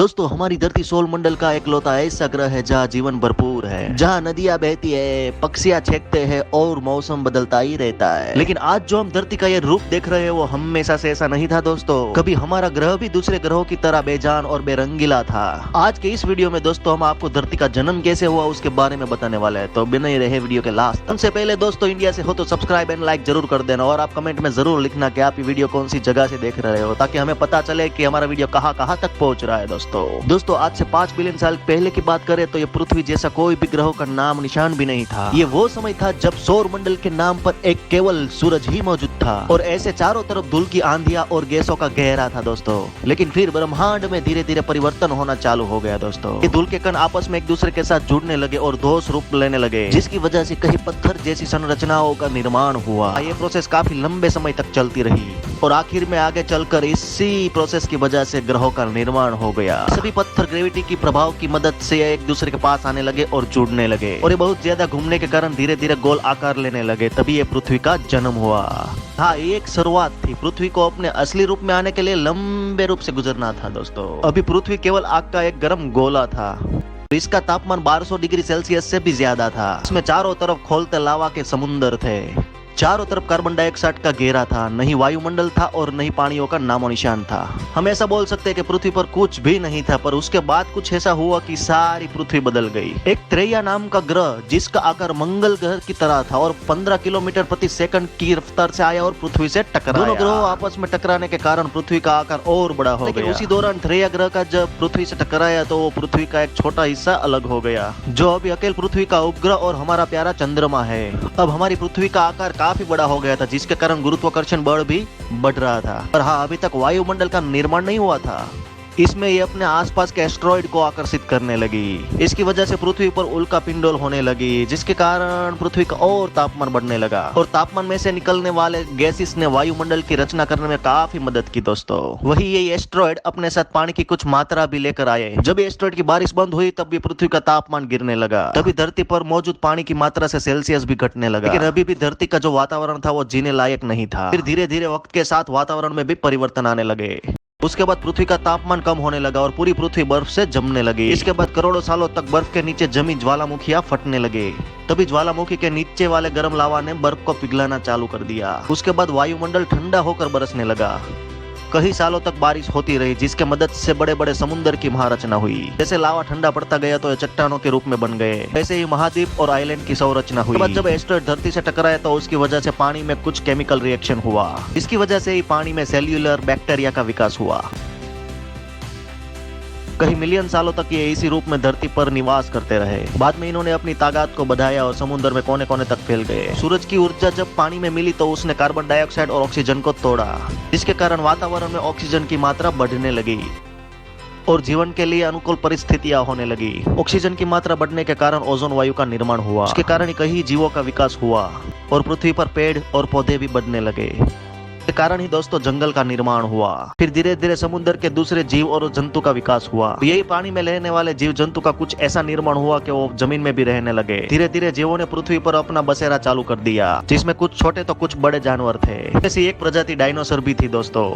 दोस्तों हमारी धरती सौर मंडल का एकलौता ऐसा ग्रह है जहाँ जीवन भरपूर है, जहाँ नदियाँ बहती है, पक्षियाँ छेकते हैं और मौसम बदलता ही रहता है। लेकिन आज जो हम धरती का ये रूप देख रहे हैं वो हमेशा से ऐसा नहीं था दोस्तों। कभी हमारा ग्रह भी दूसरे ग्रहों की तरह बेजान और बेरंगीला था। आज के इस वीडियो में दोस्तों हम आपको धरती का जन्म कैसे हुआ उसके बारे में बताने वाले हैं, तो बिना ही रहे वीडियो के लास्ट। उनसे पहले दोस्तों इंडिया से हो तो सब्सक्राइब एंड लाइक जरूर कर देना और आप कमेंट में जरूर लिखना कि आप ये वीडियो कौन सी जगह से देख रहे हो, ताकि हमें पता चले कि हमारा वीडियो कहाँ तक पहुँच रहा है। दोस्तों आज से 5 बिलियन साल पहले की बात करें तो ये पृथ्वी जैसा कोई भी ग्रह का नाम निशान भी नहीं था। ये वो समय था जब सौर मंडल के नाम पर एक केवल सूरज ही मौजूद था और ऐसे चारों तरफ धूल की आंधियां और गैसों का गहरा था दोस्तों। लेकिन फिर ब्रह्मांड में धीरे धीरे परिवर्तन होना चालू हो गया दोस्तों। ये धूल के कण आपस में एक दूसरे के साथ जुड़ने लगे और ठोस रूप लेने लगे, जिसकी वजह से कहीं पत्थर जैसी संरचनाओं का निर्माण हुआ। ये प्रोसेस काफी लंबे समय तक चलती रही और आखिर में आगे चलकर इसी प्रोसेस की वजह से ग्रहों का निर्माण हो गया। सभी पत्थर ग्रेविटी की प्रभाव की मदद से एक दूसरे के पास आने लगे और जुड़ने लगे और ये बहुत ज्यादा घूमने के कारण धीरे धीरे गोल आकार लेने लगे। तभी ये पृथ्वी का जन्म हुआ। हाँ, ये एक शुरुआत थी। पृथ्वी को अपने असली रूप में आने के लिए लंबे रूप से गुजरना था दोस्तों। अभी पृथ्वी केवल आग का एक गर्म गोला था। इसका तापमान 1200 डिग्री सेल्सियस से भी ज्यादा था। इसमें चारों तरफ खोलते लावा के समुद्र थे। चारों तरफ कार्बन डाइऑक्साइड का घेरा था, नहीं वायुमंडल था और नहीं पानियों का नामो निशान था। हम ऐसा बोल सकते हैं कि पृथ्वी पर कुछ भी नहीं था, पर उसके बाद कुछ ऐसा हुआ कि सारी पृथ्वी बदल गई। एक त्रेया नाम का ग्रह जिसका आकार मंगल ग्रह की तरह था और 15 किलोमीटर प्रति सेकंड की रफ्तार से आया और पृथ्वी से टकराया। दोनों ग्रहों आपस में टकराने के कारण पृथ्वी का आकार और बड़ा हो गया। उसी दौरान त्रेया ग्रह का जब पृथ्वी से टकराया तो वो पृथ्वी का एक छोटा हिस्सा अलग हो गया, जो अभी अकेले पृथ्वी का उपग्रह और हमारा प्यारा चंद्रमा है। अब हमारी पृथ्वी का आकार काफी बड़ा हो गया था, जिसके कारण गुरुत्वाकर्षण बल भी बढ़ रहा था। पर हाँ, अभी तक वायुमंडल का निर्माण नहीं हुआ था। इसमें ये अपने आसपास के एस्ट्रॉइड को आकर्षित करने लगी। इसकी वजह से पृथ्वी पर उल्का पिंडोल होने लगी, जिसके कारण पृथ्वी का और तापमान बढ़ने लगा और तापमान में से निकलने वाले गैसेस ने वायुमंडल की रचना करने में काफी मदद की दोस्तों। वही ये एस्ट्रॉइड अपने साथ पानी की कुछ मात्रा भी लेकर आए। जब एस्ट्रॉइड की बारिश बंद हुई तब भी पृथ्वी का तापमान गिरने लगा। तभी धरती पर मौजूद पानी की मात्रा से सेल्सियस भी घटने लगा। लेकिन अभी भी धरती का जो वातावरण था वो जीने लायक नहीं था। फिर धीरे धीरे वक्त के साथ वातावरण में भी परिवर्तन आने लगे। उसके बाद पृथ्वी का तापमान कम होने लगा और पूरी पृथ्वी बर्फ से जमने लगी। इसके बाद करोड़ों सालों तक बर्फ के नीचे जमी ज्वालामुखियां फटने लगे। तभी ज्वालामुखी के नीचे वाले गर्म लावा ने बर्फ को पिघलाना चालू कर दिया। उसके बाद वायुमंडल ठंडा होकर बरसने लगा। कई सालों तक बारिश होती रही, जिसके मदद से बड़े बड़े समुद्र की महारचना हुई। जैसे लावा ठंडा पड़ता गया तो ये चट्टानों के रूप में बन गए। ऐसे ही महाद्वीप और आइलैंड की संरचना हुई। जब एस्ट्रॉइड धरती से टकराया तो उसकी वजह से पानी में कुछ केमिकल रिएक्शन हुआ। इसकी वजह से ही पानी में सेल्यूलर बैक्टीरिया का विकास हुआ। कई मिलियन सालों तक ये इसी रूप में धरती पर निवास करते रहे। बाद में इन्होंने अपनी ताकत को बढ़ाया और समुद्र में कोने कोने तक फैल गए। सूरज की ऊर्जा जब पानी में मिली तो उसने कार्बन डाइऑक्साइड और ऑक्सीजन को तोड़ा, जिसके कारण वातावरण में ऑक्सीजन की मात्रा बढ़ने लगी और जीवन के लिए अनुकूल परिस्थितियां होने लगी। ऑक्सीजन की मात्रा बढ़ने के कारण ओजोन वायु का निर्माण हुआ। इसके कारण कई जीवों का विकास हुआ और पृथ्वी पर पेड़ और पौधे भी बढ़ने लगे। के कारण ही दोस्तों जंगल का निर्माण हुआ। फिर धीरे धीरे समुद्र के दूसरे जीव और जंतु का विकास हुआ। यही पानी में रहने वाले जीव जंतु का कुछ ऐसा निर्माण हुआ कि वो जमीन में भी रहने लगे। धीरे धीरे जीवों ने पृथ्वी पर अपना बसेरा चालू कर दिया, जिसमें कुछ छोटे तो कुछ बड़े जानवर थे। ऐसी एक प्रजाति डायनासोर भी थी दोस्तों।